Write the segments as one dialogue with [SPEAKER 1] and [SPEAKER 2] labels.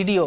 [SPEAKER 1] EDO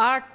[SPEAKER 2] 8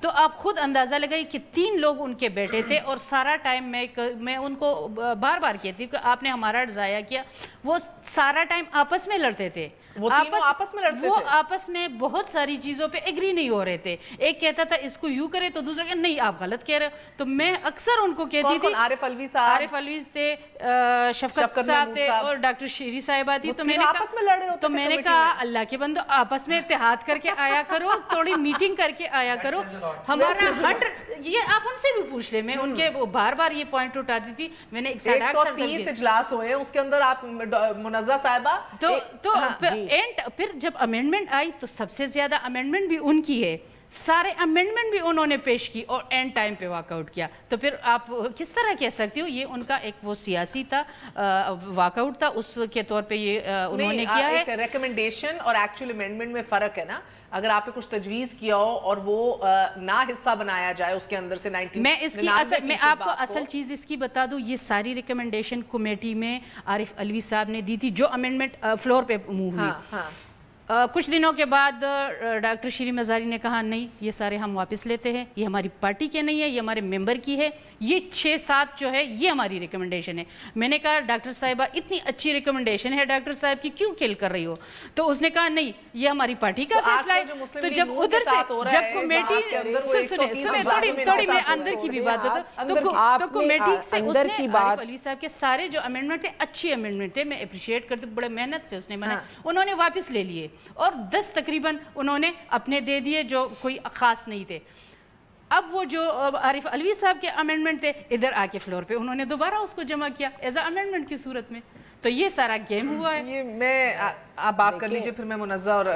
[SPEAKER 2] تو آپ خود اندازہ لگائی کہ 3 لوگ ان کے بیٹے تھے اور سارا ٹائم میں ان کو بار بار کہتی ہوں کہ آپ نے ہمارا ضائع کیا. وہ سارا ٹائم آپس میں لڑتے تھے,
[SPEAKER 1] وہ آپس میں لڑتے تھے,
[SPEAKER 2] وہ آپس میں بہت ساری چیزوں پہ ایگری نہیں ہو رہے تھے. ایک کہتا تھا اس کو یوں کرے تو دوسرا کہ نہیں آپ غلط کہہ رہے ہو. تو میں اکثر ان کو کہتی تھی,
[SPEAKER 1] عارف الوی صاحب,
[SPEAKER 2] عارف الوی تھے, شفقت صاحب تھے اور ڈاکٹر شیری صاحبہ تھی. تو میں نے کہا اللہ کے بندو آپس میں اتحاد کر کے آیا کرو, تھوڑی میٹنگ کر کے آیا کرو. ہمارا یہ آپ ان سے بھی پوچھ لیں, میں ان کے بار بار یہ پوائنٹ اٹھاتی تھی. میں نے
[SPEAKER 1] 130 اجلاس ہوئے, اس کے اندر آپ منزہ صاحبہ
[SPEAKER 2] تو پھر جب امینڈمنٹ آئی تو سب سے زیادہ امینڈمنٹ بھی ان کی ہے. سارے امینڈمنٹ بھی انہوں نے پیش کی اور اینڈ ٹائم پہ واک آؤٹ کیا. تو پھر آپ کس طرح کہہ سکتے ہو یہ ان کا ایک وہ سیاسی تھا, واک آؤٹ تھا, اس کے طور پہ یہ انہوں نے کیا ہے.
[SPEAKER 1] ریکمنڈیشن اور ایکچوئل امینڈمنٹ میں فرق ہے نا. اگر آپ نے کچھ تجویز کیا ہو اور وہ نہ حصہ بنایا جائے اس کے اندر سے 90
[SPEAKER 2] میں آپ کو اصل چیز اس کی بتا دوں, یہ ساری ریکمنڈیشن کمیٹی میں عارف الوی صاحب نے دی تھی جو امینڈمنٹ فلور پہ موو ہوئی. کچھ دنوں کے بعد ڈاکٹر شیری مزاری نے کہا نہیں یہ سارے ہم واپس لیتے ہیں, یہ ہماری پارٹی کے نہیں ہے, یہ ہمارے ممبر کی ہے, یہ 6-7 جو ہے یہ ہماری ریکمنڈیشن ہے. میں نے کہا ڈاکٹر صاحبہ اتنی اچھی ریکمنڈیشن ہے ڈاکٹر صاحب کی, کیوں کل کر رہی ہو؟ تو اس نے کہا نہیں یہ ہماری پارٹی کا فیصلہ ہے. تو جب ادھر سے جب کمیٹی سنے تھوڑی میں اندر کی بھی بات بتا, تو کمیٹی سے اس نے عارف الوی صاحب کے سارے جو امینڈمنٹ تھے اچھی امینڈمنٹ تھے, میں اپریشیٹ کرتی ہوں, بڑے محنت سے اس نے بنائے, انہوں نے واپس لے لیے اور 10 تقریباً انہوں نے اپنے دے دیے جو کوئی خاص نہیں تھے. اب وہ جو عارف الوی صاحب کے امینڈمنٹ تھے ادھر آ کے فلور پہ انہوں نے دوبارہ اس کو جمع کیا ایز اے امینڈمنٹ کی صورت میں. تو یہ سارا گیم ہوا ہے.
[SPEAKER 1] یہ میں آپ بات کر لیجئے, پھر میں منزہ اور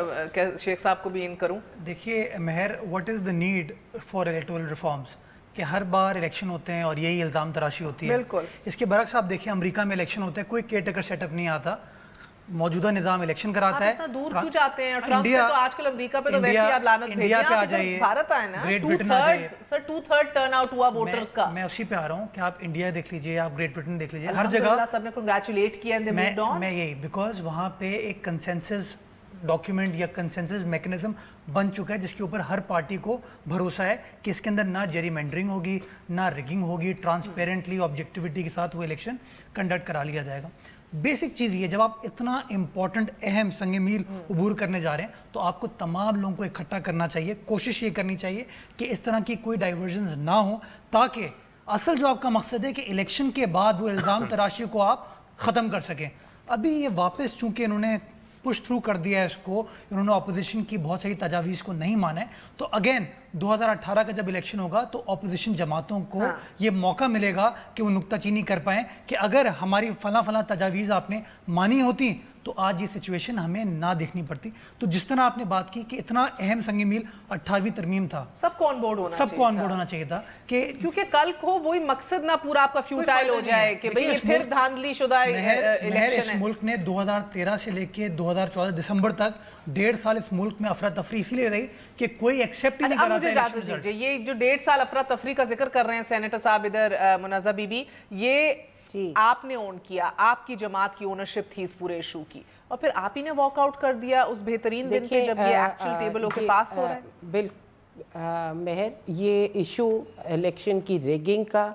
[SPEAKER 1] شیخ صاحب کو بھی ان کروں.
[SPEAKER 3] دیکھیے مہر, what is the need for electoral reforms, کہ ہر بار الیکشن ہوتے ہیں اور یہی الزام تراشی ہوتی ہے.
[SPEAKER 1] بالکل.
[SPEAKER 3] اس کے برعکس آپ دیکھیں امریکہ میں الیکشن ہوتا ہے, کوئی کیئر ٹیکر سیٹ اپ نہیں آتا, موجودہ نظام الیکشن کراتا ہے.
[SPEAKER 1] اتنا دور کیوں جاتے ہیں؟ ٹرمپ پہ تو آج کل امریکہ پہ تو ویسے آپ لعنت بھیجیں.
[SPEAKER 3] انڈیا پہ آ جائیے,
[SPEAKER 1] بھارت آئے نا,
[SPEAKER 3] گریٹ برٹن آ جائیے.
[SPEAKER 1] سر 2/3 ٹرن آؤٹ ہوا ووٹرز کا.
[SPEAKER 3] میں اسی پہ آ رہا ہوں کہ آپ انڈیا دیکھ لیجئے, آپ گریٹ برٹن دیکھ لیجئے, ہر جگہ
[SPEAKER 1] سب نے کنگریچولیٹ کیا.
[SPEAKER 3] میں یہی بیکاز وہاں پہ ایک کنسنسس ڈاکیومنٹ یا کنسنسس میکنزم بن چکا ہے جس کے اوپر ہر پارٹی کو بھروسہ ہے کہ اس کے اندر نہ جیری مینڈرنگ ہوگی, نہ ریگنگ ہوگی, ٹرانسپیرنٹلی آبجیکٹیوٹی کے ساتھ وہ الیکشن کنڈکٹ کرا لیا جائے گا. بیسک چیز یہ, جب آپ اتنا امپورٹنٹ اہم سنگ میل عبور کرنے جا رہے ہیں تو آپ کو تمام لوگوں کو اکٹھا کرنا چاہیے. کوشش یہ کرنی چاہیے کہ اس طرح کی کوئی ڈائیورژنز نہ ہوں, تاکہ اصل جو آپ کا مقصد ہے کہ الیکشن کے بعد وہ الزام تراشی کو آپ ختم کر سکیں. ابھی یہ واپس چونکہ انہوں نے پش تھرو کر دیا ہے اس کو, انہوں نے اپوزیشن کی بہت ساری تجاویز کو نہیں مانا ہے, تو اگین 2018 کا جب الیکشن ہوگا تو اپوزیشن جماعتوں کو یہ موقع ملے گا کہ وہ نکتہ چینی کر پائیں کہ اگر ہماری فلاں تجاویز آپ نے مانی ہوتی تو آج یہ سچویشن ہمیں نہ دیکھنی پڑتی. تو جس طرح آپ نے بات کی کہ اتنا اہم سنگ میل 18ویں ترمیم تھا,
[SPEAKER 1] سب کو آن بورڈ ہونا
[SPEAKER 3] چاہیے تھا کہ
[SPEAKER 1] کیونکہ کل کو وہی مقصد نہ پورا آپ کا فیوٹائل ہو جائے کہ بھئی یہ پھر دھاندلی شدہ الیکشن ہے.
[SPEAKER 3] اس ملک نے 2013 سے لے کے 2014 دسمبر تک 1.5 سال اس ملک میں افراتفری اسی لیے رہی کہ کوئی ایکسیپٹ ہی نہیں کراتا.
[SPEAKER 1] مجھے اجازت دیجیے, یہ جو 1.5 سال افراتفری کا ذکر کر رہے ہیں سینیٹر صاحب ادھر منزہ بی بی, یہ آپ نے اون کیا, آپ کی جماعت کی اونرشپ تھی اس پورے ایشو کی, اور پھر آپ ہی نے واک آؤٹ کر دیا اس بہترین دن پہ جب یہ ایکچوئل ٹیبل ہو کے پاس ہو رہا ہے.
[SPEAKER 4] بالکل مہر, یہ ایشو الیکشن کی ریگنگ کا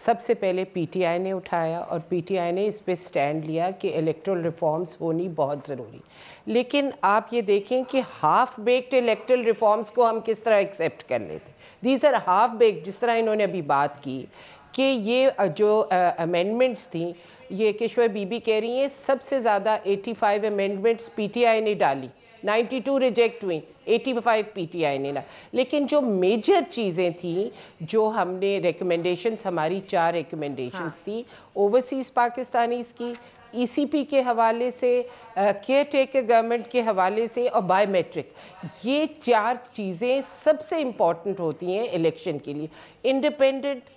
[SPEAKER 4] سب سے پہلے پی ٹی آئی نے اٹھایا اور پی ٹی آئی نے اس پہ سٹینڈ لیا کہ الیکٹرل ریفارمز ہونی بہت ضروری. لیکن آپ یہ دیکھیں کہ ہاف بیکڈ الیکٹرل ریفارمز کو ہم کس طرح ایکسیپٹ کر لیتے. دیز آر ہاف بیکڈ, جس طرح انہوں نے ابھی بات کی کہ یہ جو امینڈمنٹس تھیں, یہ کشور بی بی کہہ رہی ہیں سب سے زیادہ 85 امینڈمنٹس پی ٹی آئی نے ڈالی, 92 ریجیکٹ ہوئیں, 85 پی ٹی آئی نے. لیکن جو میجر چیزیں تھیں جو ہم نے ریکمنڈیشنز, ہماری 4 ریکمنڈیشنز تھیں اوورسیز پاکستانیز کی, ای سی پی کے حوالے سے, کیئر ٹیکر گورنمنٹ کے حوالے سے اور بائے میٹرک, یہ 4 چیزیں سب سے امپورٹنٹ ہوتی ہیں الیکشن کے لیے. انڈیپینڈنٹ,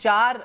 [SPEAKER 1] 4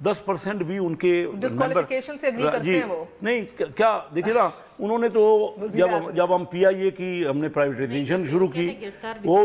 [SPEAKER 5] 10% بھی ان کے
[SPEAKER 1] ڈسکوالیفیکیشن سے اگری کرتے ہیں وہ
[SPEAKER 5] نہیں کیا دیکھیں نا انہوں نے تو جب ہم پی آئی اے کی ہم نے پرائیویٹائزیشن شروع کی وہ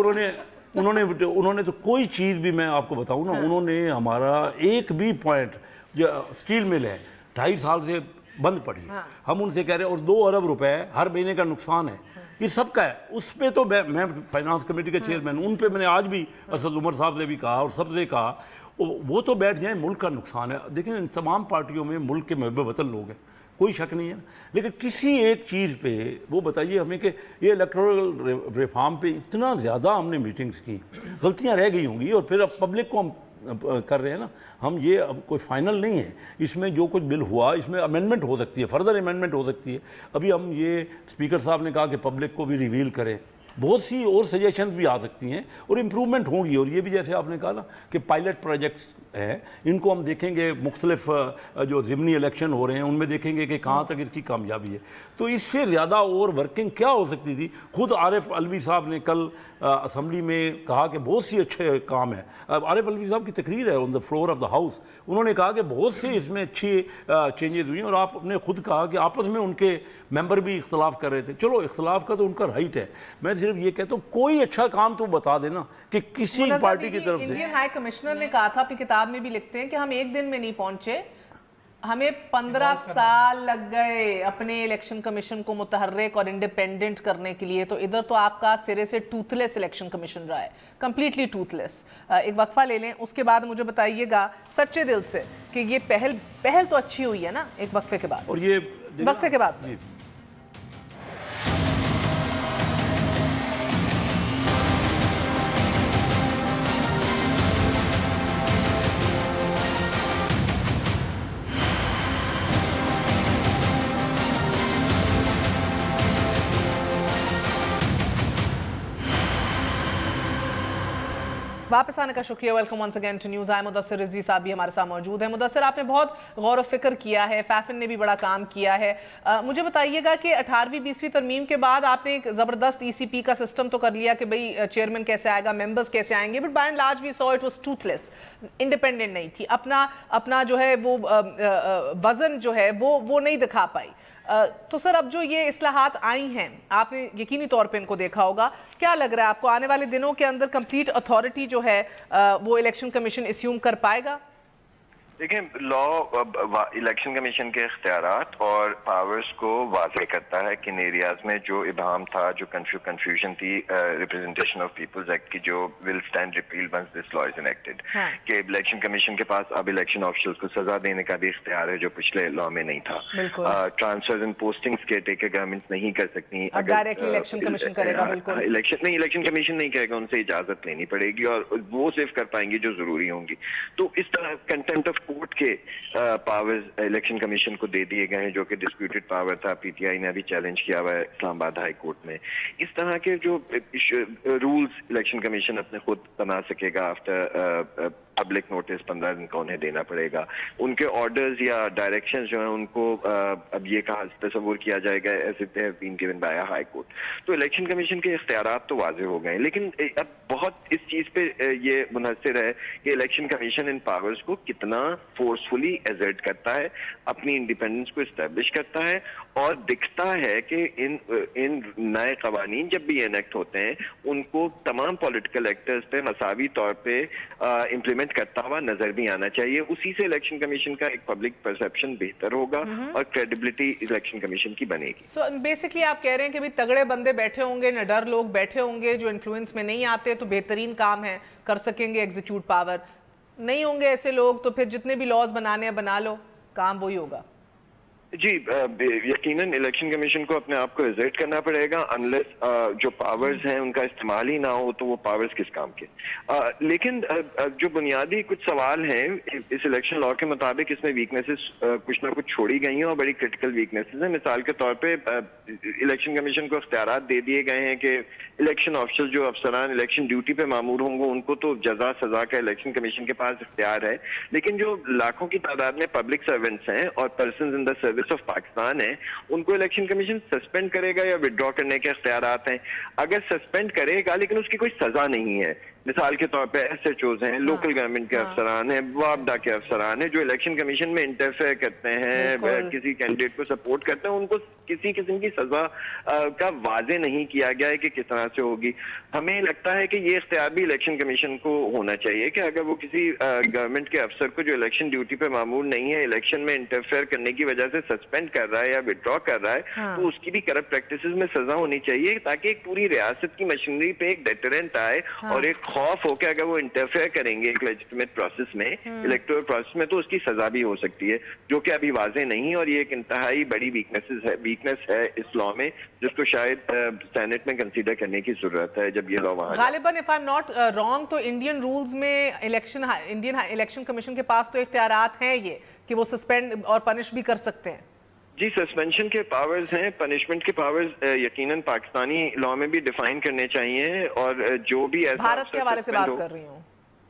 [SPEAKER 5] انہوں نے تو کوئی چیز بھی میں آپ کو بتاؤں نا انہوں نے ہمارا ایک بھی پوائنٹ جو اسٹیل مل ہے 2.5 سال سے بند پڑی ہے ہم ان سے کہہ رہے ہیں اور 2 ارب روپے ہر مہینے کا نقصان ہے یہ سب کا ہے اس پہ تو میں فائنانس کمیٹی کا چیئرمین ان پہ میں نے آج بھی اسد عمر صاحب سے بھی کہا اور سب سے کہا وہ تو بیٹھ جائیں ملک کا نقصان ہے دیکھیں ان تمام پارٹیوں میں ملک کے محب وطن لوگ ہیں کوئی شک نہیں ہے لیکن کسی ایک چیز پہ وہ بتائیے ہمیں کہ یہ الیکٹورل ریفارم پہ اتنا زیادہ ہم نے میٹنگز کی غلطیاں رہ گئی ہوں گی اور پھر اب پبلک کو ہم کر رہے ہیں نا ہم یہ اب کوئی فائنل نہیں ہے اس میں جو کچھ بل ہوا اس میں امینڈمنٹ ہو سکتی ہے فردر امینڈمنٹ ہو سکتی ہے ابھی ہم یہ اسپیکر صاحب نے کہا کہ پبلک کو بھی ریویل کریں بہت سی اور سجیشنز بھی آ سکتی ہیں اور امپرومنٹ ہوں گی اور یہ بھی جیسے آپ نے کہا نا کہ پائلٹ پروجیکٹس ہیں ان کو ہم دیکھیں گے مختلف جو ضمنی الیکشن ہو رہے ہیں ان میں دیکھیں گے کہ کہاں تک اس کی کامیابی ہے تو اس سے زیادہ اور ورکنگ کیا ہو سکتی تھی خود عارف علوی صاحب نے کل اسمبلی میں کہا کہ بہت سی اچھے کام ہیں عارف علوی صاحب کی تقریر ہے on the floor of the house انہوں نے کہا کہ بہت سے اس میں اچھی چینجز ہوئی ہیں اور آپ نے خود کہا کہ آپس میں ان کے ممبر بھی اختلاف کر رہے تھے چلو اختلاف کا تو ان کا رائٹ ہے میں صرف یہ کہتا ہوں کوئی اچھا کام تو بتا دینا کہ کسی پارٹی کی طرف سے
[SPEAKER 1] انڈین ہائی کمشنر نے کہا تھا اپنی کتاب میں بھی لکھتے ہیں کہ ہم ایک دن میں نہیں پہنچے ہمیں 15 سال لگ گئے اپنے الیکشن کمیشن کو متحرک اور انڈیپینڈنٹ کرنے کے لیے تو ادھر تو آپ کا سرے سے ٹوتھ لیس الیکشن کمیشن رہا ہے کمپلیٹلی ٹوتھ لیس ایک وقفہ لے لیں اس کے بعد مجھے بتائیے گا سچے دل سے کہ یہ پہل تو اچھی ہوئی ہے نا ایک وقفے کے بعد
[SPEAKER 5] اور یہ
[SPEAKER 1] وقفے کے بعد سے واپس آنے کا شکریہ welcome once again to news آئی مدثر رضوی صاحب بھی ہمارے ساتھ موجود ہیں مدثر آپ نے بہت غور و فکر کیا ہے فیفن نے بھی بڑا کام کیا ہے مجھے بتائیے گا کہ 18ویں 20ویں ترمیم کے بعد آپ نے ایک زبردست ای سی پی کا سسٹم تو کر لیا کہ بھئی چیئرمین کیسے آئے گا ممبرز کیسے آئیں گے but by and large we saw it was toothless independent نہیں تھی اپنا جو ہے وہ وزن جو ہے وہ نہیں دکھا پائی تو سر اب جو یہ اصلاحات آئی ہیں آپ نے یقینی طور پہ ان کو دیکھا ہوگا کیا لگ رہا ہے آپ کو آنے والے دنوں کے اندر کمپلیٹ اتھارٹی جو ہے وہ الیکشن کمیشن اسیوم کر پائے گا
[SPEAKER 6] دیکھیں الیکشن کمیشن کے اختیارات اور پاورز کو واضح کرتا ہے کن ایریاز میں جو ابہام تھا جو کنفیوژن تھی ریپرزنٹیشن آف پیپلز ایکٹ کی جو will stand repeal once this law is enacted کہ الیکشن کمیشن کے پاس اب الیکشن آفیشلز کو سزا دینے کا بھی اختیار ہے جو پچھلے لا میں نہیں تھا ٹرانسفرز اینڈ پوسٹنگز کے ٹیکر گورنمنٹس نہیں کر سکتی
[SPEAKER 1] ڈائریکٹلی الیکشن کمیشن کرے گا بالکل
[SPEAKER 6] الیکشن کمیشن نہیں کرے گا ان سے اجازت لینی پڑے گی اور وہ صرف کر پائیں گی جو ضروری ہوں گی تو اس طرح کنٹمپٹ آف کورٹ کے پاورز الیکشن کمیشن کو دے دیے گئے ہیں جو کہ ڈسپیوٹڈ پاور تھا پی ٹی آئی نے ابھی چیلنج کیا ہوا ہے اسلام آباد ہائی کورٹ میں اس طرح کے جو رولز الیکشن کمیشن اپنے خود بنا سکے گا آفٹر پبلک نوٹس 15 دن کا انہیں دینا پڑے گا ان کے آرڈرز یا ڈائریکشنز جو ہیں ان کو اب یہ کہا تصور کیا جائے گا as it have been given by high court تو الیکشن کمیشن کے اختیارات تو واضح ہو گئے ہیں لیکن اب بہت اس چیز پہ یہ منحصر ہے کہ الیکشن کمیشن ان پاورز کو کتنا فورسفلی ایزرٹ کرتا ہے اپنی انڈیپینڈنس کو اسٹیبلش کرتا ہے اور دکھتا ہے کہ ان نئے قوانین جب بھی انیکٹ ہوتے ہیں ان کو تمام پولیٹیکل ایکٹرز پہ مساوی طور پہ امپلیمنٹ کرتا ہوا نظر بھی آنا چاہیے اسی سے الیکشن کمیشن کا ایک پبلک پرسپشن بہتر ہوگا اور کریڈیبلٹی الیکشن کمیشن کی بنے گی
[SPEAKER 1] سو بیسکلی آپ کہہ رہے ہیں کہ بھی تگڑے بندے بیٹھے ہوں گے نڈر لوگ بیٹھے ہوں گے جو انفلوئنس میں نہیں آتے تو بہترین کام ہے کر سکیں گے ایگزیکیوٹ پاور نہیں ہوں گے ایسے لوگ تو پھر جتنے بھی لاز بنانے ہیں بنا لو کام وہی ہوگا
[SPEAKER 6] جی یقیناً الیکشن کمیشن کو اپنے آپ کو ایزرٹ کرنا پڑے گا انلیس جو پاورز ہیں ان کا استعمال ہی نہ ہو تو وہ پاورز کس کام کے لیکن جو بنیادی کچھ سوال ہیں اس الیکشن لا کے مطابق اس میں ویکنیسز کچھ نہ کچھ چھوڑی گئی ہیں اور بڑی کرٹیکل ویکنیسز ہیں مثال کے طور پہ الیکشن کمیشن کو اختیارات دے دیے گئے ہیں کہ الیکشن آفیسر جو افسران الیکشن ڈیوٹی پہ مامور ہوں گے ان کو تو جزا سزا کا الیکشن کمیشن کے پاس اختیار ہے لیکن جو لاکھوں کی تعداد میں پبلک سروینٹس ہیں اور persons in the service of Pakistan ہے ان کو الیکشن کمیشن سسپینڈ کرے گا یا وڈرا کرنے کے اختیارات ہیں اگر سسپینڈ کرے گا لیکن اس کی کوئی سزا نہیں ہے مثال کے طور پہ SHOs ہیں, لوکل گورنمنٹ کے افسران ہیں, وابڈا کے افسران ہیں, جو الیکشن کمیشن میں انٹرفیئر کرتے ہیں, کسی کینڈیڈیٹ کو سپورٹ کرتے ہیں, ان کو کسی قسم کی سزا کا واضح نہیں کیا گیا ہے کہ کس طرح سے ہوگی. ہمیں لگتا ہے کہ یہ اختیار بھی الیکشن کمیشن کو ہونا چاہیے کہ اگر وہ کسی گورنمنٹ کے افسر کو جو الیکشن ڈیوٹی پہ معمول نہیں ہے الیکشن میں انٹرفیئر کرنے کی وجہ سے سسپینڈ کر رہا ہے یا وڈرا کر رہا ہے, تو اس کی بھی کرپٹ پریکٹسز میں سزا ہونی چاہیے, تاکہ ایک پوری ریاست کی مشینری پہ ایک ڈیٹرنٹ آئے اور ایک خوف ہو کہ اگر وہ انٹرفیئر کریں گے ایک لیجٹمیٹ پروسیس میں, الیکٹورل پروسیس میں, تو اس کی سزا بھی ہو سکتی ہے, جو کہ ابھی واضح نہیں, اور یہ ایک انتہائی بڑی ویکنس ہے اس لا میں, جس کو شاید سینٹ میں کنسیڈر کرنے کی ضرورت ہے جب یہ لا وہاں.
[SPEAKER 1] غالباً if I'm not wrong تو انڈین رولز میں انڈین الیکشن کمیشن کے پاس تو اختیارات ہیں یہ کہ وہ سسپینڈ اور پنش بھی کر سکتے ہیں.
[SPEAKER 6] جی, سسپینشن کے پاورز ہیں, پنشمنٹ کے پاورز یقیناً پاکستانی لا میں بھی ڈیفائن کرنے چاہیے, اور جو بھی ایسا
[SPEAKER 1] بھارت کے حوالے سے بات کر رہی ہوں,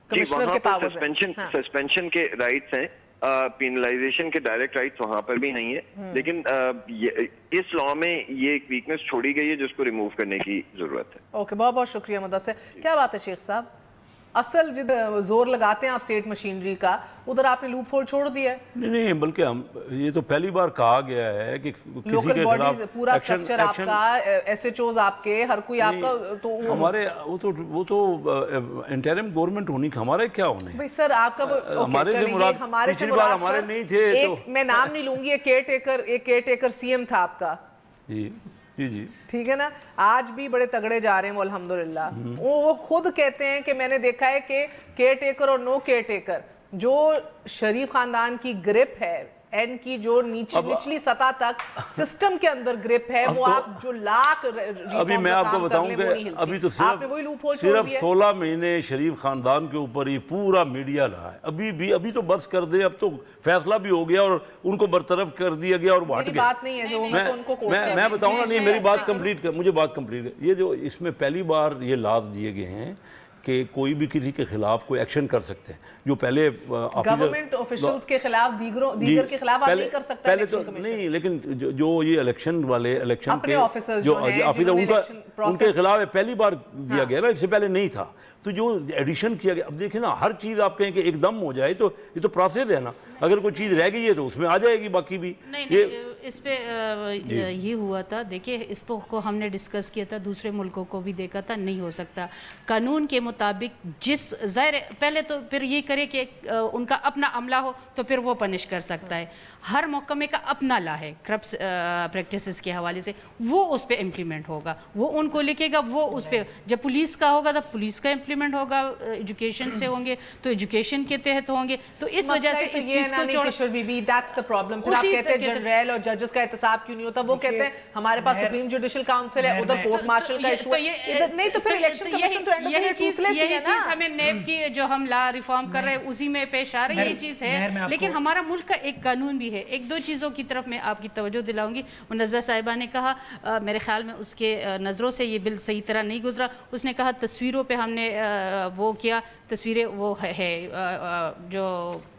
[SPEAKER 6] جی وہاں پر سسپینشن کے رائٹس ہیں, پینلائزیشن کے ڈائریکٹ رائٹس وہاں پر بھی نہیں ہے, لیکن اس لا میں یہ ایک ویکنس چھوڑی گئی ہے جس کو ریموو کرنے کی ضرورت ہے.
[SPEAKER 1] اوکے, بہت بہت شکریہ مدثر. کیا بات ہے شیخ صاحب, اصل جدھر زور لگاتے ہیں آپ اسٹیٹ مشینری کا, ادھر آپ نے لوپ ہول چھوڑ دیا ہے.
[SPEAKER 5] نہیں, بلکہ ہم یہ تو پہلی بار کہا گیا ہے کہ
[SPEAKER 1] لوکل باڈیز, پورا سٹرکچر آپ کا, SHOs آپ کے, ہر کوئی آپ کا, تو
[SPEAKER 5] ہمارے وہ تو انٹرم گورنمنٹ ہونی, ہمارے کیا ہونے
[SPEAKER 1] بھئی سر آپ کا
[SPEAKER 5] ہمارے سے مراد, پچھلی بار ہمارے نہیں تھے, تو
[SPEAKER 1] میں نام نہیں لوں گی, ایک کیئر ٹیکر CM تھا آپ کا.
[SPEAKER 5] جی جی جی
[SPEAKER 1] ٹھیک ہے نا, آج بھی بڑے تگڑے جا رہے ہیں وہ الحمدللہ. وہ خود کہتے ہیں کہ میں نے دیکھا ہے کہ کیئر ٹیکر اور نو کیئر ٹیکر, جو شریف خاندان کی گرپ ہے, این کی جو نچلی سطح تک سسٹم کے اندر گرپ ہے, وہ آپ جو لاکھ
[SPEAKER 5] ابھی میں آپ کو بتاؤں کہ ابھی تو صرف 16 مہینے شریف خاندان کے اوپر ہی پورا میڈیا رہا ہے. ابھی تو بس کر دے, اب تو فیصلہ بھی ہو گیا اور ان کو برطرف کر دیا گیا اور وہ ہٹ گئے. میں بتاؤں گا, نہیں میری بات کمپلیٹ کر, مجھے بات کمپلیٹ کر. یہ جو اس میں پہلی بار یہ لاز دیے گئے ہیں کہ کوئی بھی کسی کے خلاف کوئی ایکشن کر سکتے ہیں, جو پہلے
[SPEAKER 1] گورنمنٹ آفیشلز کے خلاف, دیگر کے خلاف آپ نہیں کر سکتا.
[SPEAKER 5] پہلے تو نہیں, لیکن جو یہ الیکشن والے, الیکشن کے جو آفیسر, ان کے خلاف پہلی بار دیا گیا نا, اس سے پہلے نہیں تھا. تو جو ایڈیشن کیا گیا, اب دیکھیں نا, ہر چیز آپ کہیں کہ ایک دم ہو جائے, تو یہ تو پروسیس ہے نا, اگر کوئی چیز رہ گئی ہے تو اس میں آ جائے گی باقی بھی.
[SPEAKER 2] اس پہ یہ ہوا تھا, دیکھیں اس کو ہم نے ڈسکس کیا تھا, دوسرے ملکوں کو بھی دیکھا تھا, نہیں ہو سکتا قانون کے مطابق. جس ظاہر پہلے تو پھر یہ کرے کہ ان کا اپنا عملہ ہو تو پھر وہ پنش کر سکتا ہے. ہر محکمے کا اپنا لا ہے کرپٹ پریکٹسز کے حوالے سے, وہ اس پہ امپلیمنٹ ہوگا, وہ ان کو لکھے گا, وہ اس پہ. جب پولیس کا ہوگا تو پولیس کا امپلیمنٹ ہوگا, ایجوکیشن سے ہوں گے تو ایجوکیشن کے تحت ہوں گے. تو اس وجہ سے اس چیز کو
[SPEAKER 1] that's the problem. پھر آپ کہتے ہیں جنرل اور ججز کا احتساب کیوں نہیں ہوتا, وہ کہتے ہیں ہمارے پاس سپریم جوڈیشل کاؤنسل ہے, ادھر کورٹ مارشل کا ایشو ہے, نہیں تو پھر الیکشن کمیشن تو اینڈ
[SPEAKER 2] یہی چیز ہمیں نیب کی جو ہم لا ریفارم کر رہے ہیں اسی میں پیش آ رہی ہے, یہ چیز ہے. لیکن ہمارا ملک کا ایک قانون بھی ہے. ایک دو چیزوں کی طرف میں آپ کی توجہ دلاؤں گی. منزہ صاحبہ نے کہا, میرے خیال میں اس کے نظروں سے یہ بل صحیح طرح نہیں گزرا. اس نے کہا تصویروں پہ ہم نے وہ کیا, تصویریں وہ ہے جو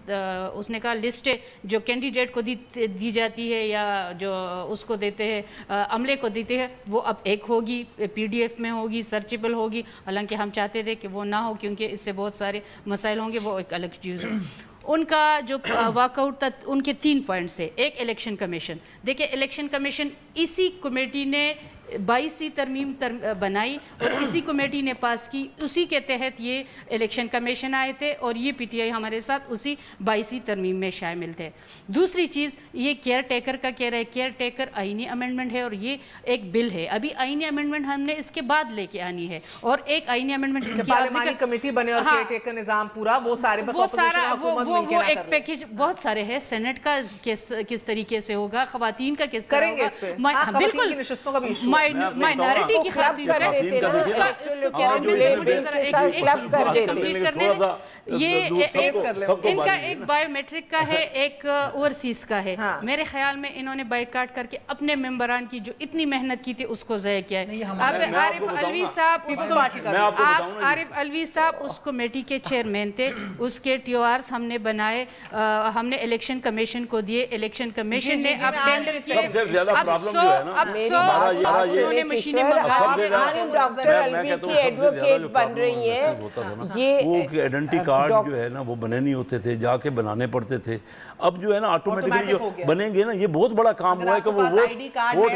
[SPEAKER 2] اس نے کہا لسٹ جو کینڈیڈیٹ کو دی جاتی ہے یا جو اس کو دیتے ہیں, عملے کو دیتے ہیں, وہ اب ایک ہوگی, PDF میں ہوگی, سرچیبل ہوگی. حالانکہ ہم چاہتے تھے کہ وہ نہ ہو, کیونکہ اس سے بہت سارے مسائل ہوں گے, وہ ایک الگ چیز ہو. ان کا جو واک آؤٹ تھا, ان کے 3 پوائنٹس ہے. ایک الیکشن کمیشن, دیکھیں الیکشن کمیشن اسی کمیٹی نے 22 ترمیم بنائی اور اسی کمیٹی نے پاس کی, اسی کے تحت یہ الیکشن کمیشن آئے تھے, اور یہ PTI ہمارے ساتھ اسی 22 ترمیم میں شامل تھے. دوسری چیز یہ کیئر ٹیکر کا کہہ رہے, کیئر ٹیکر آئینی امینڈمنٹ ہے, اور یہ ایک بل ہے. ابھی آئینی امینڈمنٹ ہم نے اس کے بعد لے کے آنی ہے, اور ایک آئینی امینڈمنٹ جس کی
[SPEAKER 1] پارلیمانی کمیٹی بنے اور کیئر ٹیکر نظام پورا, وہ سارے بس اپوزیشن حکومت مل کے نہ کر رہے.
[SPEAKER 2] ایک پیکیج بہت سارے ہیں. سینٹ کا کس طریقے سے ہوگا, خواتین کا کس طرح
[SPEAKER 1] کریں گے, اس پہ خواتین کی نشستوں کا بھی ایشو,
[SPEAKER 2] مائنارٹی کی خاطر یہ ان کا ایک بایو میٹرک کا ہے، ایک اوورسیز کا ہے. میرے خیال میں انہوں نے بائیکاٹ کر کے اپنے ممبران کی جو اتنی محنت کی تھی اس کو ضائع کیا ہے. اب عارف علوی صاحب اس کمیٹی کے چیئرمین تھے، اس کے ٹی او آرز ہم نے بنائے، ہم نے الیکشن کمیشن کو دیے، الیکشن کمیشن نے
[SPEAKER 5] آئیڈینٹی کارڈ جو ہے نا وہ بنے نہیں ہوتے تھے، جا کے بنانے پڑتے تھے. اب جو ہے نا آٹومیٹکلی جو بنیں گے نا، یہ بہت بڑا کام ہوا ہے کہ وہ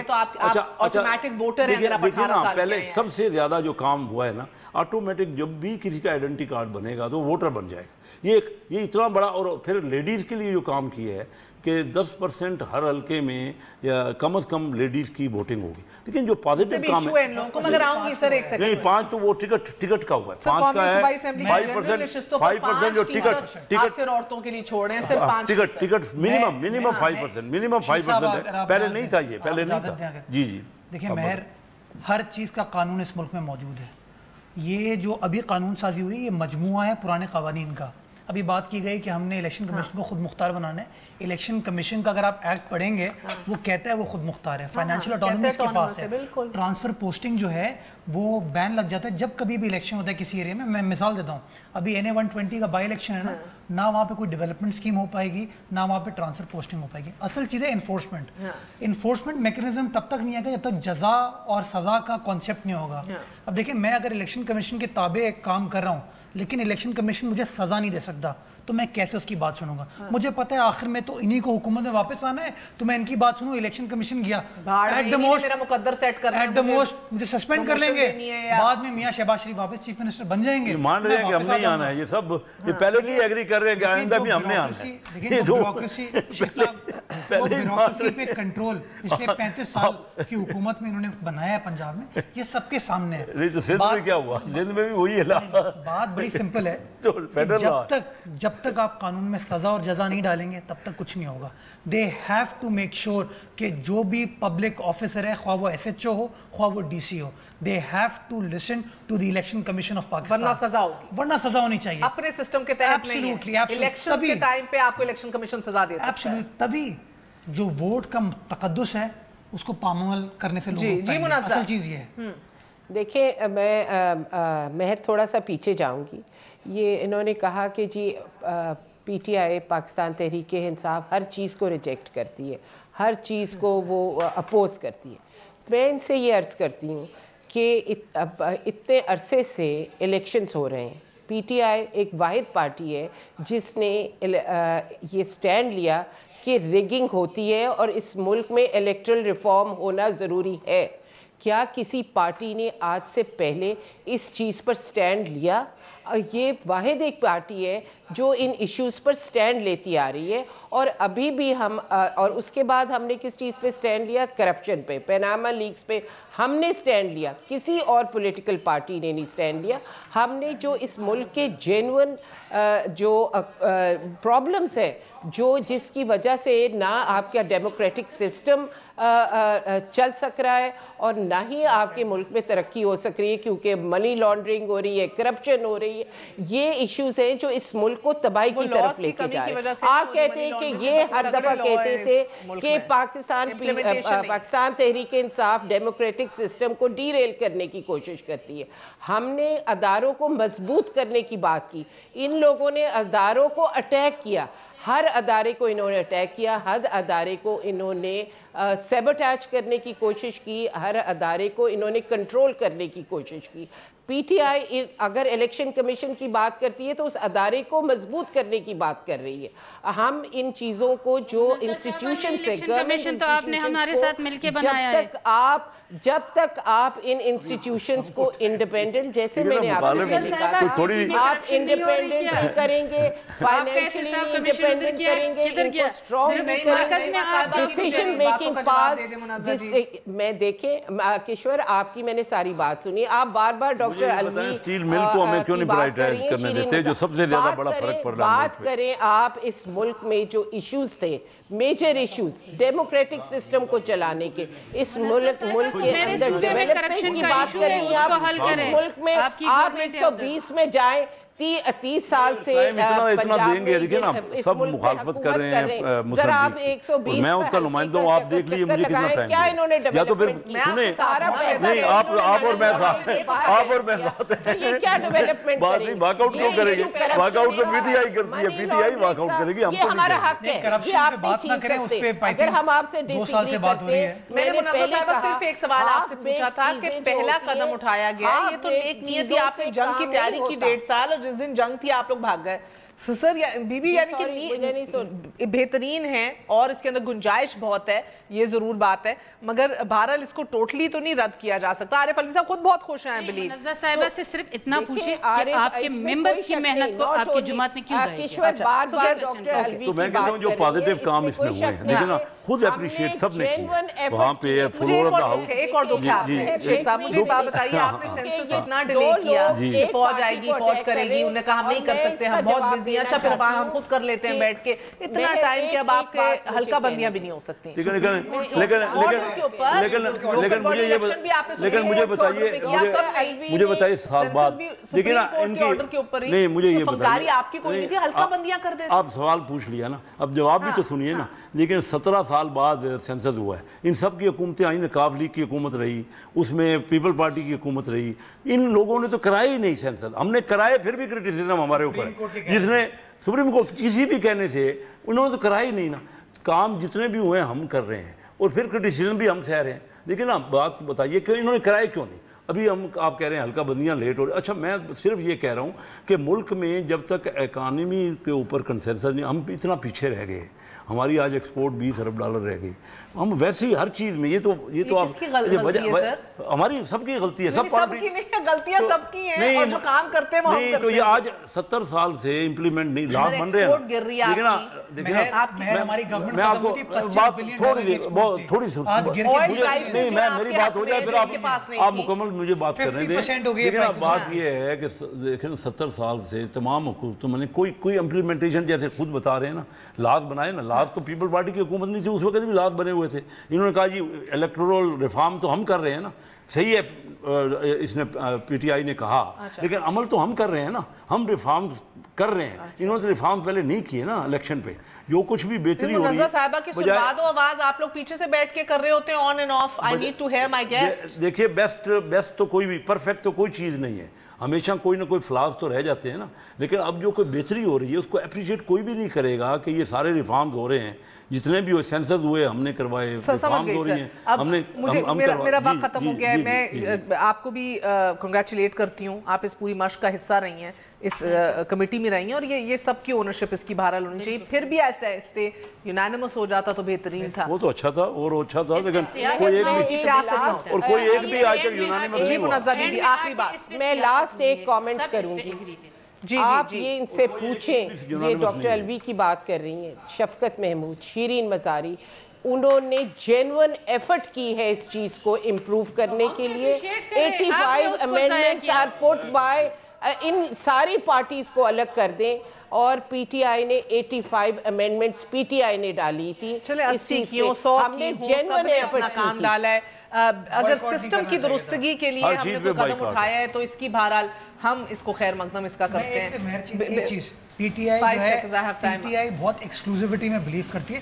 [SPEAKER 5] پہلے سب سے زیادہ جو کام ہوا ہے نا، آٹومیٹک جب بھی کسی کا آئیڈینٹی کارڈ بنے گا تو ووٹر بن جائے گا. یہ اتنا بڑا. اور پھر لیڈیز کے لیے جو کام کیا ہے کہ 10% ہر حلقے میں یا کم از کم لیڈیز کی ووٹنگ ہوگی. لیکن جو پازیٹیو کام ہے نہیں، 5 تو وہ ٹکٹ کا ہوا ہے، 5 کا ہے 5% جو ٹکٹ
[SPEAKER 1] عورتوں کے لیے چھوڑ ہیں، صرف
[SPEAKER 5] ٹکٹ منیمم 5% ہے. پہلے نہیں تھا، یہ پہلے نہیں تھا. جی
[SPEAKER 3] دیکھیں مہر، ہر چیز کا قانون اس ملک میں موجود ہے. یہ جو ابھی قانون سازی ہوئی یہ مجموعہ ہے پرانے قوانین کا. ابھی بات کی گئی کہ ہم نے الیکشن کمیشن کو خود مختار بنانا ہے. الیکشن کمیشن کا اگر آپ ایکٹ پڑھیں گے وہ کہتا ہے وہ خود مختار ہے، فائنینشیل اٹانومی اس کے پاس ہے. ٹرانسفر پوسٹنگ جو ہے وہ بین لگ جاتا ہے جب کبھی بھی الیکشن ہوتا ہے کسی ایریا میں. میں مثال دیتا ہوں، ابھی NA-120 کا بائی الیکشن ہے نہ وہاں پہ کوئی ڈیولپمنٹ اسکیم ہو پائے گی، نہ وہاں پہ ٹرانسفر پوسٹنگ ہو پائے گی. اصل چیز ہے انفورسمنٹ میکینزم تب تک نہیں آئے گا جب تک جزا اور سزا کا کانسیپٹ نہیں ہوگا. اب دیکھیں میں اگر الیکشن کمیشن کے تابع کام کر رہا ہوں لیکن الیکشن کمیشن مجھے سزا نہیں دے سکتا تو میں کیسے اس کی بات سنوں گا؟ مجھے پتہ ہے آخر میں تو انہی کو حکومت میں واپس آنا ہے تو میں ان کی بات سنوں. الیکشن کمیشن گیا ایٹ دا موسٹ مجھے سسپینڈ کر لیں گے، بعد میں میاں شہباز شریف واپس چیف منسٹر بن جائیں گے.
[SPEAKER 5] مان رہے ہیں کہ ہم نہیں آنا ہے، یہ سب یہ پہلے بھی ایگری کر رہے ہیں کہ آئندہ بھی ہم نے آنا ہے.
[SPEAKER 3] لیکن بیوروکریسی بیوروکریسی پہ کنٹرول پچھلے 35 سال کی حکومت میں انہوں نے بنایا ہے پنجاب میں، یہ سب کے سامنے ہے.
[SPEAKER 5] نہیں تو سندھ میں کیا ہوا؟ سندھ میں بھی وہی ہے.
[SPEAKER 3] بات بڑی سمپل ہے، جب تک آپ قانون میں سزا اور جزا نہیں ڈالیں گے تب تک کچھ نہیں ہوگا. They have to make sure کہ جو بھی پبلک آفیسر ہے، خواہ وہ SHO ہو خواہ وہ DC ہو، they have to listen to the election commission of Pakistan. ورنہ سزا ہونی چاہیے
[SPEAKER 1] اپنے سسٹم کے تحت نہیں ہے. الیکشن کے ٹائم پہ آپ کو الیکشن کمیشن سزا دے سکتا ہے.
[SPEAKER 3] تبھی جو ووٹ کا تقدس ہے اس کو پامال کرنے سے لوگ اصل چیز یہ ہے.
[SPEAKER 4] دیکھیں میں مہر تھوڑا سا پیچھے جاؤں گی. یہ انہوں نے کہا کہ جی PTI پاکستان تحریک انصاف ہر چیز کو ریجیکٹ کرتی ہے، ہر چیز کو وہ اپوز کرتی ہے. میں ان سے یہ عرض کرتی ہوں کہ اتنے عرصے سے الیکشنز ہو رہے ہیں. PTI ایک واحد پارٹی ہے جس نے یہ سٹینڈ لیا کہ ریگنگ ہوتی ہے اور اس ملک میں الیکٹرل ریفارم ہونا ضروری ہے. کیا کسی پارٹی نے آج سے پہلے اس چیز پر سٹینڈ لیا؟ یہ واحد ایک پارٹی ہے جو ان ایشوز پر سٹینڈ لیتی آ رہی ہے. اور ابھی بھی ہم اور اس کے بعد ہم نے کس چیز پہ سٹینڈ لیا؟ کرپشن پہ، پیناما لیکس پہ ہم نے سٹینڈ لیا. کسی اور پولیٹیکل پارٹی نے نہیں سٹینڈ لیا. ہم نے جو اس ملک کے جینون جو پرابلمز ہے، جو جس کی وجہ سے نہ آپ کا ڈیموکریٹک سسٹم چل سک رہا ہے اور نہ ہی آپ کے ملک میں ترقی ہو سک رہی ہے کیونکہ منی لانڈرنگ ہو رہی ہے، کرپشن ہو رہی ہے. یہ ایشوز ہیں جو اس ملک کو تباہی کی طرف لے کے جا رہے ہیں. آپ کہتے ہیں کہ یہ ہر دفعہ کہتے تھے کہ پاکستان تحریک انصاف ڈیموکریٹک سسٹم کو ڈی ریل کرنے کی کوشش کرتی ہے. ہم نے اداروں کو مضبوط کرنے کی بات کی. ان لوگوں نے اداروں کو اٹیک کیا. ہر ادارے کو انہوں نے اٹیک کیا، ہر ادارے کو انہوں نے سیبوٹیج کرنے کی کوشش کی، ہر ادارے کو انہوں نے کنٹرول کرنے کی کوشش کی. PTI اگر الیکشن کمیشن کی بات کرتی ہے تو اس ادارے کو مضبوط کرنے کی بات کر رہی ہے. ہم ان چیزوں کو جو انسٹیٹیوشن سے جب تک آپ ان انسٹیٹیوشنز کو انڈیپینڈنٹ، جیسے میں نے آپ سے کہا، آپ انڈیپینڈنٹ کریں گے، فائنینشلی انڈیپینڈنٹ کریں گے، ان کو اسٹرانگ کریں گے، ڈیسیژن میکنگ پاس. میں دیکھیں کشور، آپ کی میں نے ساری بات سنی. آپ بار بار ڈاکٹر علوی
[SPEAKER 5] اسٹیل مل کو ہمیں کیوں نہیں پرائیویٹائز کرنے دیتے جو سب سے زیادہ بڑا فرق پڑ رہا ہے.
[SPEAKER 4] بات کریں آپ اس ملک میں جو ایشوز تھے، میجر ایشوز ڈیموکریٹک سسٹم کو چلانے کے، اس ملک کے اندر ڈیولپمنٹ کی بات کریں آپ، اس ملک میں آپ 120 میں جائیں 30 سال سے
[SPEAKER 5] اتنا دیں گے. دیکھیے نا سب مخالفت کر رہے ہیں مسلم لیگ, میں اس کا نمائندہ ہوں, آپ دیکھ لیجیے مجھے کتنا ٹائم ہے. یا تو پھر سنیں, نہیں آپ اور میں ساتھ ہیں, آپ اور میں ساتھ ہیں.
[SPEAKER 4] یہ کیا ڈیولپمنٹ
[SPEAKER 5] بات نہیں, واک آؤٹ کیوں کریں گے؟ واک آؤٹ تو پی ٹی آئی کرتی ہے, P T I walk out کرے گی. ہم
[SPEAKER 4] یہ ہمارا حق ہے, یہ آپ نہیں چھین سکتے. اگر ہم آپ سے 2 سال سے بات ہو رہی ہے.
[SPEAKER 1] میں نے منظر صاحبہ صرف ایک سوال آپ سے پوچھا تھا کہ پہلا قدم اٹھایا گیا, یہ تو نیک نیت تھی, آپ نے جنگ کی تیاری کی 1.5 سال, اور جس دن جنگ تھی آپ لوگ بھاگ گئے. سر بی بی یعنی کہ بہترین ہے اور اس کے اندر گنجائش بہت ہے, یہ ضرور بات ہے, مگر بہرحال اس کو ٹوٹلی تو نہیں رد کیا جا سکتا. عارف علی صاحب خود بہت خوش ہیں بلیو.
[SPEAKER 2] منظر صاحبہ سے صرف اتنا پوچھیں کہ آپ کے ممبرز کی محنت کو آپ کی جماعت میں کیوں ضائع کیا؟
[SPEAKER 5] تو میں کہتا ہوں جو پازیٹیو کام اس میں ہوئے ہیں, دیکھیں نا خود اپریشیٹ سب نے کیا وہاں پہ.
[SPEAKER 1] ایک اور دکھ ہے آپ سے شیخ صاحب, مجھے بات بتائیے, آپ نے سینسس اتنا ڈیلے کیا کہ فوج آئے گی, فوج کرے گی, انہوں نے کہا ہم نہیں کر سکتے, ہم بہت بزی ہیں, اچھا پھر ہم خود کر لیتے ہیں بیٹھ کے. اتنا ٹائم کہ اب آپ کے حلقہ بندیاں بھی نہیں ہو سکتی.
[SPEAKER 5] لیکن مجھے بتائیے صاحب بات, دیکھیں نا ان کی نہیں, مجھے یہ بتائیے, آپ سوال پوچھ لیا نا, اب جواب بھی تو سنیے نا. لیکن 17 سال بعد سینسس ہوا ہے, ان سب کی حکومتیں آئیں, نقاب لیگ کی حکومت رہی, اس میں پیپل پارٹی کی حکومت رہی, ان لوگوں نے تو کرائے ہی نہیں سینسس. ہم نے کرائے, پھر بھی کرٹیسزم ہمارے اوپر ہے, جس نے سپریم کورٹ کسی بھی کہنے سے انہوں نے تو کرائے ہی نہیں نا. کام جتنے بھی ہوئے ہیں ہم کر رہے ہیں, اور پھر کرٹیسزم بھی ہم سہ رہے ہیں. دیکھیں نا بات بتائیے کہ انہوں نے کرائے کیوں نہیں. ابھی ہم آپ کہہ رہے ہیں حلقہ بندیاں لیٹ ہو رہی. اچھا میں صرف یہ کہہ رہا ہوں کہ ملک میں جب تک اکانومی کے اوپر کنسنسس نہیں, ہم اتنا پیچھے رہ گئے. ہماری آج ایکسپورٹ $20 ارب رہ گئی. ہم ویسے ہی ہر چیز میں, یہ تو ہماری سب کی غلطی ہے. سب
[SPEAKER 1] کی نہیں, غلطیاں سب کی ہیں, اور جو کام کرتے ہیں وہ ہم کرتے ہیں.
[SPEAKER 5] نہیں تو یہ آج 70 سال سے امپلیمنٹ نہیں, لاز بن رہے ہیں. دیکھیں نا میں آپ کو بات تھوڑی سی نہیں, میری بات ہو جائے پھر آپ مکمل مجھے بات کرنے دیں. لیکن بات یہ ہے کہ دیکھیں 70 سال سے تمام حکومتوں نے کوئی امپلیمنٹیشن, جیسے خود بتا رہے ہیں نا, لاز بنائے نا. لاز تو پیپل پارٹی کی حکومت نہیں تھی, اس وقت بھی لاز بنے ہوئے تھے. انہوں نے کہا جی الیکٹورل ریفارم تو ہم کر رہے ہیں نا, صحیح ہے, اس نے پی ٹی آئی نے کہا, لیکن عمل تو ہم کر رہے ہیں نا, ہم ریفارم کر رہے ہیں. انہوں نے ریفارم پہلے نہیں کیے نا الیکشن پہ, جو کچھ بھی بہتری ہو رہی ہے.
[SPEAKER 1] منظر صاحبہ کی سنوا دو آواز, آپ لوگ پیچھے سے بیٹھ کے کر رہے ہوتے ہیں on and of. I need to hear my guest.
[SPEAKER 5] دیکھیے بیسٹ تو کوئی بھی, پرفیکٹ تو کوئی چیز نہیں ہے, ہمیشہ کوئی نہ کوئی فلاز تو رہ جاتے ہیں نا. لیکن اب جو کوئی بہتری ہو رہی ہے اس کو اپریشیٹ کوئی بھی نہیں کرے گا کہ یہ سارے ریفارمز ہو رہے ہیں, جتنے بھی سینسس ہوئے ہم نے کروائے, ریفارمز ہو رہی ہیں ہم نے.
[SPEAKER 1] میرا وقت ختم ہو گیا ہے. میں آپ کو بھی کنگریچولیٹ کرتی ہوں, آپ اس پوری مشق کا حصہ رہی ہیں, اس کمیٹی میں رہی ہیں, اور یہ سب کی اونرشپ اس کی بہرحال ہونی چاہیے. پھر بھی ایسے یونانیمس ہو جاتا تو بہترین تھا.
[SPEAKER 5] وہ تو اچھا تھا اور اچھا تھا, لیکن کوئی ایک بھی آج تک یونانیمس نہیں ہوا.
[SPEAKER 1] آخری بات,
[SPEAKER 4] میں لاسٹ ایک کامنٹ کروں گی. آپ یہ ان سے پوچھیں, یہ ڈاکٹر الوی کی بات کر رہی ہیں, شفقت محمود, شیرین مزاری, انہوں نے جینون ایفرٹ کی ہے اس چیز کو امپروو کرنے کے لیے. 85 امینڈمنٹس آر پٹ بائی, ان ساری پارٹیز کو الگ کر دیں, اور پی ٹی آئی نے 85 امینڈمنٹس پی ٹی آئی نے ڈالی تھی.
[SPEAKER 1] چلے 80 کیوں 100 ہم نے جینون ایفرٹ کام ڈالا ہے. اگر سسٹم کی درستگی کے لیے ہم نے کوئی قدم اٹھایا ہے تو اس کی بہرحال ہم اس کو خیر مقدم اس کا کرتے ہیں.
[SPEAKER 3] ایک چیز, پی ٹی آئی بہت ایکسکلوزیوٹی میں بلیو کرتی ہے,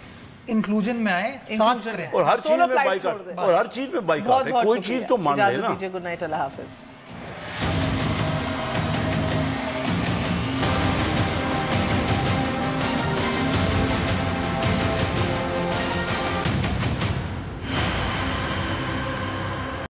[SPEAKER 3] انکلوژن میں آئے, ساتھ کریں,
[SPEAKER 5] اور ہر چیز میں بائیکاٹ, اور ہر چیز میں بائیکاٹ ہے, کوئی چیز تو مان لے نا.
[SPEAKER 1] گڈ نائٹ, اللہ حافظ.